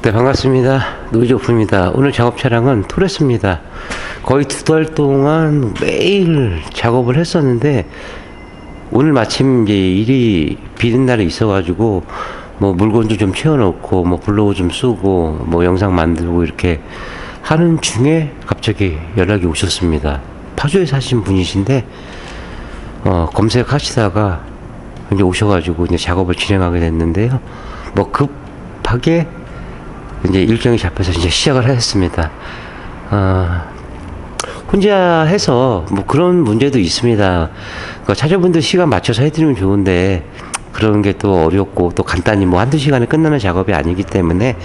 네, 반갑습니다. 노이조프입니다. 오늘 작업 차량은 토레스입니다. 거의 2달 동안 매일 작업을 했었는데, 오늘 마침 이제 일이 비는 날이 있어가지고, 뭐 물건도 좀 채워놓고, 뭐 블로그 좀 쓰고, 뭐 영상 만들고 이렇게 하는 중에 갑자기 연락이 오셨습니다. 파주에 사신 분이신데, 검색하시다가 이제 오셔가지고 이제 작업을 진행하게 됐는데요. 뭐 급하게 이제 일정이 잡혀서 이제 시작을 했습니다. 혼자 해서 뭐 그런 문제도 있습니다. 그러니까 차주분들 시간 맞춰서 해드리면 좋은데 그런 게 또 어렵고 또 간단히 뭐 한두 시간에 끝나는 작업이 아니기 때문에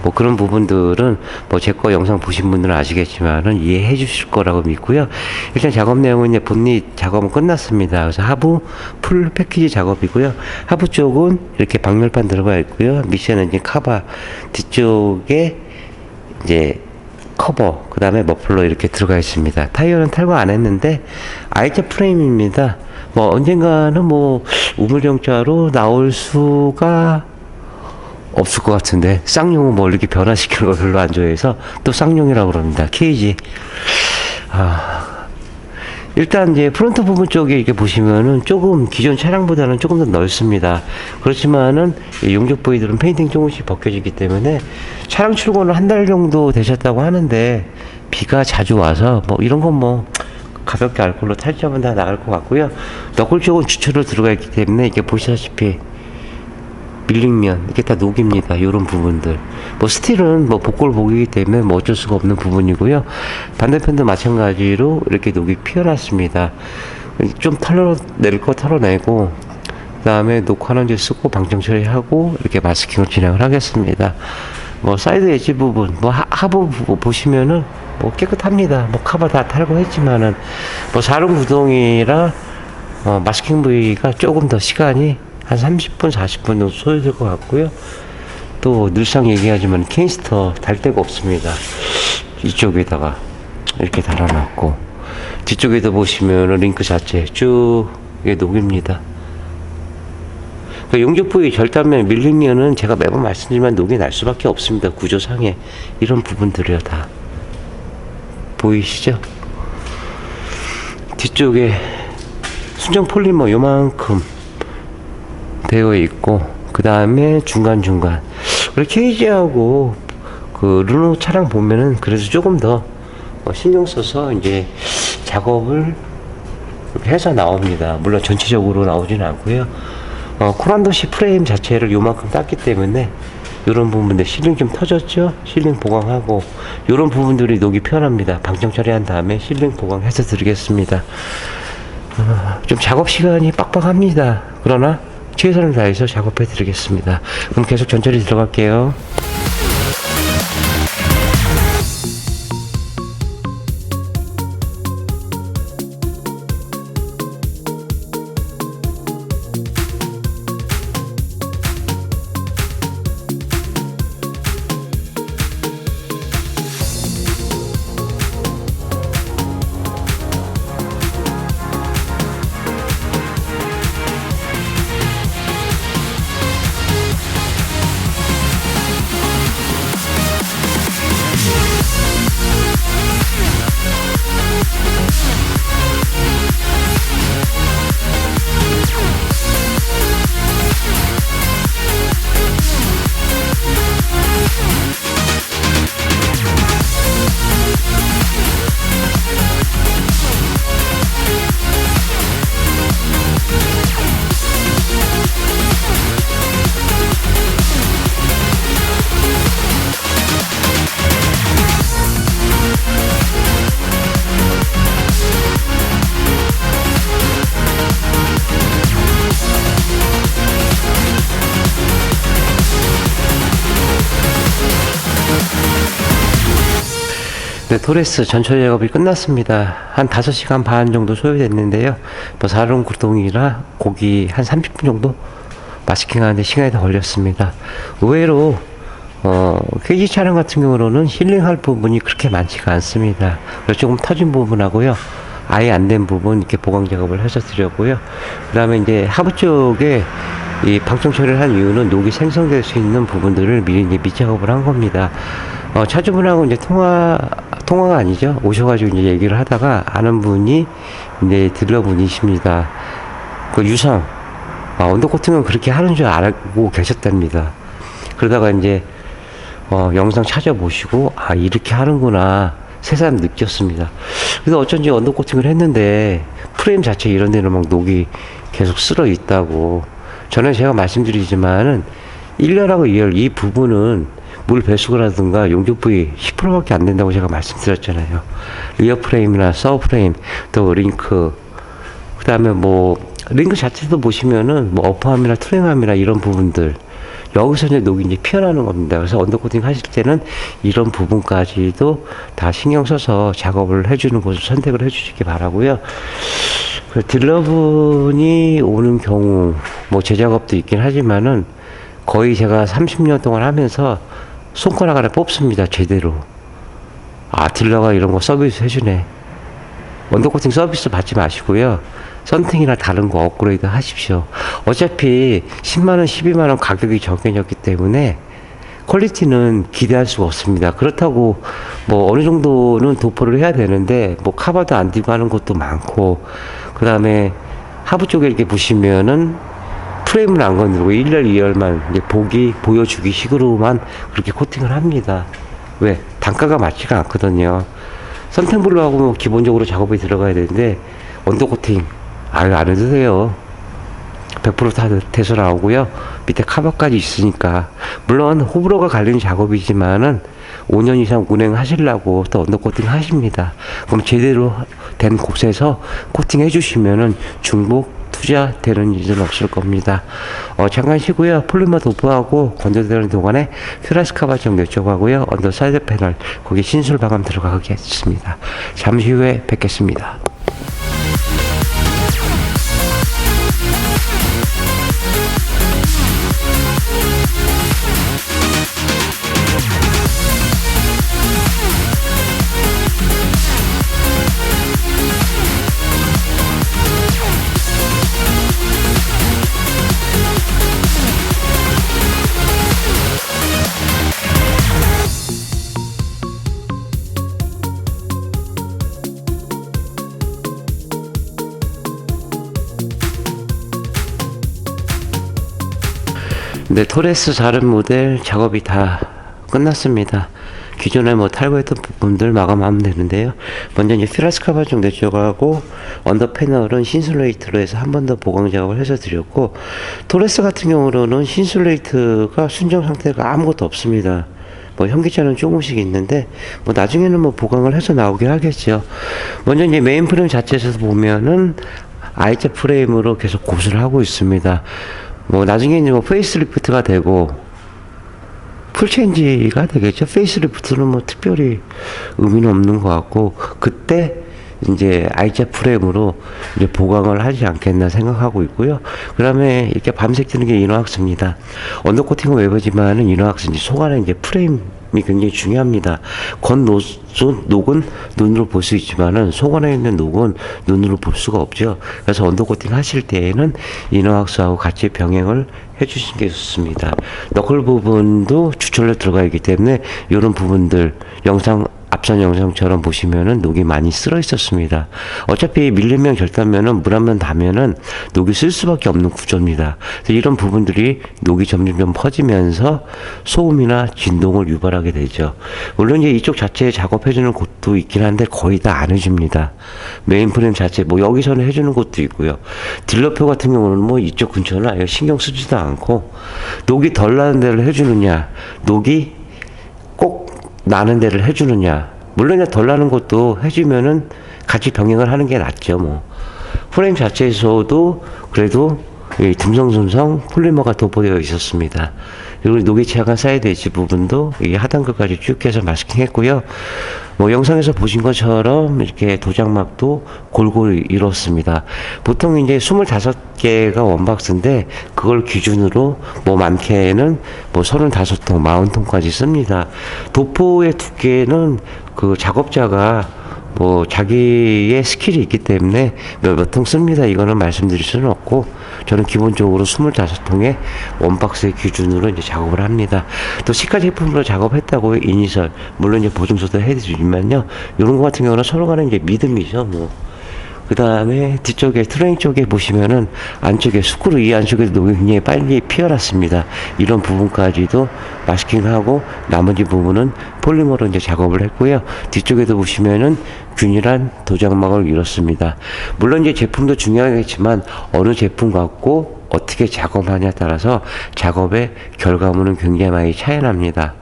뭐 그런 부분들은 뭐 제 거 영상 보신 분들은 아시겠지만은 이해해 주실 거라고 믿고요. 일단 작업 내용은 이제 본닛 작업은 끝났습니다. 그래서 하부 풀 패키지 작업이고요. 하부 쪽은 이렇게 방열판 들어가 있고요. 미션 엔진 카바 뒤쪽에 이제 커버, 그 다음에 머플러 이렇게 들어가 있습니다. 타이어는 탈거 안 했는데 I자 프레임입니다. 뭐 언젠가는 뭐 우물정자로 나올 수가 없을 것 같은데, 쌍용은 뭐 이렇게 변화시키는 거 별로 안 좋아해서 또 쌍용이라고 그럽니다. 케이지. 일단 이제 프론트 부분 쪽에 이렇게 보시면은 조금 기존 차량보다는 조금 더 넓습니다. 그렇지만은 용접 부위들은 페인팅 조금씩 벗겨지기 때문에 차량 출고는 한 달 정도 되셨다고 하는데, 비가 자주 와서 뭐 이런 건 뭐 가볍게 알콜로 탈취하면 다 나갈 것 같고요. 너클 쪽은 주차로 들어가 있기 때문에 이게 보시다시피 밀링면 이게 다 녹입니다. 이런 부분들. 뭐 스틸은 뭐 복골 복이기 때문에 뭐 어쩔 수가 없는 부분이고요. 반대편도 마찬가지로 이렇게 녹이 피어났습니다. 좀 털어낼 거 털어내고, 그 다음에 녹화는지 쓰고 방청 처리하고 이렇게 마스킹을 진행을 하겠습니다. 뭐 사이드 엣지 부분, 뭐 하부 보시면은 뭐 깨끗합니다. 뭐 카바 다 탈거 했지만은 뭐 4륜 구동이라 마스킹 부위가 조금 더 시간이 한 30분, 40분 정도 소요될 것 같고요. 또 늘상 얘기하지만 케이스터 달 데가 없습니다. 이쪽에다가 이렇게 달아놨고, 뒤쪽에도 보시면 링크 자체 쭉 이게 녹입니다. 용접 부위 절단면 밀리면은 제가 매번 말씀드리지만 녹이 날 수밖에 없습니다. 구조상에 이런 부분들이요 다 보이시죠? 뒤쪽에 순정 폴리머 요만큼 되어 있고, 그 다음에 중간중간 우리 케이지하고 그 르노 차량 보면은 그래도 조금 더 신경 써서 이제 작업을 해서 나옵니다. 물론 전체적으로 나오지는 않고요. 코란도시 프레임 자체를 요만큼 땄기 때문에 이런 부분들, 실링 좀 터졌죠? 실링 보강하고 이런 부분들이 녹이 편합니다. 방청 처리한 다음에 실링 보강해서 드리겠습니다. 좀 작업 시간이 빡빡합니다. 그러나 최선을 다해서 작업해 드리겠습니다. 그럼 계속 전처리 들어갈게요. 네, 토레스 전처리 작업이 끝났습니다. 한 5시간 반 정도 소요됐는데요. 뭐 4륜 구동이라 고기 한 30분 정도 마스킹 하는데 시간이 더 걸렸습니다. 의외로 KG 차량 같은 경우로는 힐링할 부분이 그렇게 많지가 않습니다. 그래서 조금 터진 부분하고요, 아예 안 된 부분 이렇게 보강 작업을 해서 드렸고요. 그 다음에 이제 하부 쪽에 이 방청 처리를 한 이유는 녹이 생성될 수 있는 부분들을 미리 이제 밑작업을 한 겁니다. 차주분하고 이제 통화가 아니죠. 오셔가지고 이제 얘기를 하다가 아는 분이 이제 딜러분이십니다. 그 유상, 언더코팅은 그렇게 하는 줄 알고 계셨답니다. 그러다가 이제, 영상 찾아보시고, 이렇게 하는구나. 새삼 느꼈습니다. 그래서 어쩐지 언더코팅을 했는데, 프레임 자체 이런 데는 막 녹이 계속 쓸어 있다고. 전에 제가 말씀드리지만은, 1열하고 2열 이 부분은 물 배수구라든가 용접 부위 10%밖에 안 된다고 제가 말씀드렸잖아요. 리어 프레임이나 서브 프레임, 또 링크, 그 다음에 뭐, 링크 자체도 보시면은, 뭐, 어퍼함이나 트램함이나 이런 부분들, 여기서 이제 녹이 이제 피어나는 겁니다. 그래서 언더코팅 하실 때는 이런 부분까지도 다 신경 써서 작업을 해주는 곳을 선택을 해주시기 바라고요. 딜러분이 오는 경우, 뭐, 제 작업도 있긴 하지만은, 거의 제가 30년 동안 하면서 손가락 하나 뽑습니다. 제대로. 딜러가 이런 거 서비스 해주네. 언더코팅 서비스 받지 마시고요. 썬팅이나 다른 거 업그레이드 하십시오. 어차피 10만원, 12만원 가격이 정해졌기 때문에 퀄리티는 기대할 수가 없습니다. 그렇다고 뭐 어느 정도는 도포를 해야 되는데 뭐 카바도 안 띄고 하는 것도 많고, 그 다음에 하부 쪽에 이렇게 보시면은 프레임은 안 건드리고 1열, 2열만 이제 보여주기 식으로만 그렇게 코팅을 합니다. 왜? 단가가 맞지가 않거든요. 선템블러하고 뭐 기본적으로 작업이 들어가야 되는데 언더코팅 안 해도 돼요. 100%다 돼서 나오고요. 밑에 카바까지 있으니까. 물론 호불호가 갈리는 작업이지만은 5년 이상 운행하시려고 또 언더코팅 하십니다. 그럼 제대로 된 곳에서 코팅 해주시면은 중복 투자 되는 일은 없을 겁니다. 잠깐 쉬고요. 폴리머 도포하고 건조되는 동안에 퓨라스 카바 좀 여쭤가고요. 언더 사이드 패널 거기 신술 마감 들어가겠습니다. 잠시 후에 뵙겠습니다. 네, 토레스 다른 모델 작업이 다 끝났습니다. 기존에 뭐 탈거했던 부분들 마감하면 되는데요. 먼저 이제 퓨라스카바 좀 내쪽하고 언더 패널은 신슐레이트로 해서 한 번 더 보강 작업을 해서 드렸고, 토레스 같은 경우로는 신슐레이트가 순정 상태가 아무것도 없습니다. 뭐 현기차는 조금씩 있는데 뭐 나중에는 뭐 보강을 해서 나오긴 하겠죠. 먼저 이제 메인 프레임 자체에서 보면은 I자 프레임으로 계속 고수를 하고 있습니다. 뭐 나중에 이제 뭐 페이스리프트가 되고 풀체인지가 되겠죠. 페이스리프트는 뭐 특별히 의미는 없는 것 같고, 그때 이제 I자 프레임으로 이제 보강을 하지 않겠나 생각하고 있고요. 그 다음에 이렇게 밤색 뜨는 게 이너왁스입니다. 언더코팅은 웨버지만은 이너왁스 이제 속 안에 이제 프레임이 굉장히 중요합니다. 녹은 눈으로 볼 수 있지만은 속 안에 있는 녹은 눈으로 볼 수가 없죠. 그래서 언더코팅 하실 때에는 이너왁스하고 같이 병행을 해주시는 게 좋습니다. 너클 부분도 주철로 들어가 있기 때문에 이런 부분들 앞선 영상처럼 보시면은 녹이 많이 쓸어 있었습니다. 어차피 밀리면 결단면은 물 한 번 닿으면은 녹이 쓸 수밖에 없는 구조입니다. 그래서 이런 부분들이 녹이 점점 퍼지면서 소음이나 진동을 유발하게 되죠. 물론 이제 이쪽 자체에 작업해주는 곳도 있긴 한데 거의 다 안 해줍니다. 메인 프레임 자체 뭐 여기서는 해주는 곳도 있고요. 딜러표 같은 경우는 뭐 이쪽 근처는 아예 신경 쓰지도 않고, 녹이 덜 나는 데를 해주느냐, 녹이 꼭 나는 데를 해주느냐. 물론 덜 나는 것도 해주면은 같이 병행을 하는 게 낫죠. 뭐 프레임 자체에서도 그래도 이 듬성듬성 폴리머가 도포되어 있었습니다. 그리고 녹이 취약한 사이드 엣지 부분도 이 하단글까지 쭉 해서 마스킹했고요. 뭐 영상에서 보신 것처럼 이렇게 도장막도 골고루 이뤘습니다. 보통 이제 25개가 원박스인데 그걸 기준으로 뭐 많게는 뭐 35통, 40통까지 씁니다. 도포의 두께는 그 작업자가 뭐 자기의 스킬이 있기 때문에 몇 통 씁니다. 이거는 말씀드릴 수는 없고, 저는 기본적으로 25통의 원박스의 기준으로 이제 작업을 합니다. 또 시가 제품으로 작업했다고 이니셜, 물론 이제 보증서도 해드리지만요, 이런 거 같은 경우는 서로 간에 이제 믿음이죠. 뭐 그 다음에 뒤쪽에 트레인 쪽에 보시면은 안쪽에 스크루 이 안쪽에도 굉장히 빨리 피어났습니다. 이런 부분까지도 마스킹하고 나머지 부분은 폴리머로 이제 작업을 했고요. 뒤쪽에도 보시면은 균일한 도장막을 이뤘습니다. 물론 이제 제품도 중요하겠지만 어느 제품 갖고 어떻게 작업하냐에 따라서 작업의 결과물은 굉장히 많이 차이 납니다.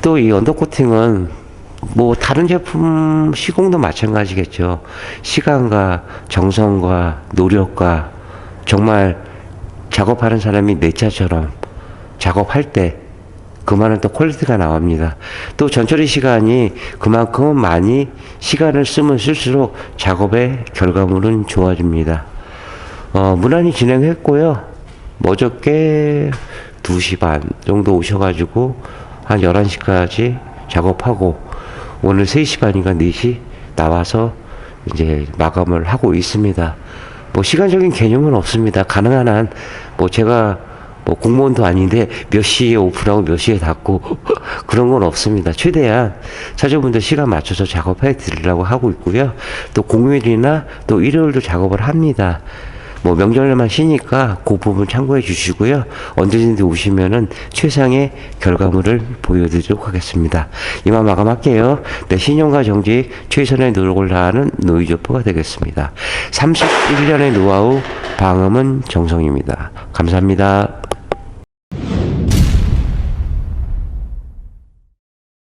또 이 언더코팅은 뭐 다른 제품 시공도 마찬가지겠죠. 시간과 정성과 노력과 정말 작업하는 사람이 내 차처럼 작업할 때 그만한 또 퀄리티가 나옵니다. 또 전처리 시간이 그만큼 많이 시간을 쓰면 쓸수록 작업의 결과물은 좋아집니다. 무난히 진행했고요. 어저께 2시 반 정도 오셔가지고 한 11시까지 작업하고 오늘 3시 반인가 4시 나와서 이제 마감을 하고 있습니다. 뭐 시간적인 개념은 없습니다. 가능한 한 뭐 제가 뭐 공무원도 아닌데 몇 시에 오픈하고 몇 시에 닫고 그런 건 없습니다. 최대한 차주분들 시간 맞춰서 작업해 드리려고 하고 있고요. 또 공휴일이나 또 일요일도 작업을 합니다. 뭐 명절에만 쉬니까 그 부분 참고해 주시고요. 언제든지 오시면은 최상의 결과물을 보여드리도록 하겠습니다. 이만 마감할게요. 네, 신용과 정직 최선의 노력을 다하는 노이조프가 되겠습니다. 31년의 노하우 방음은 정성입니다. 감사합니다.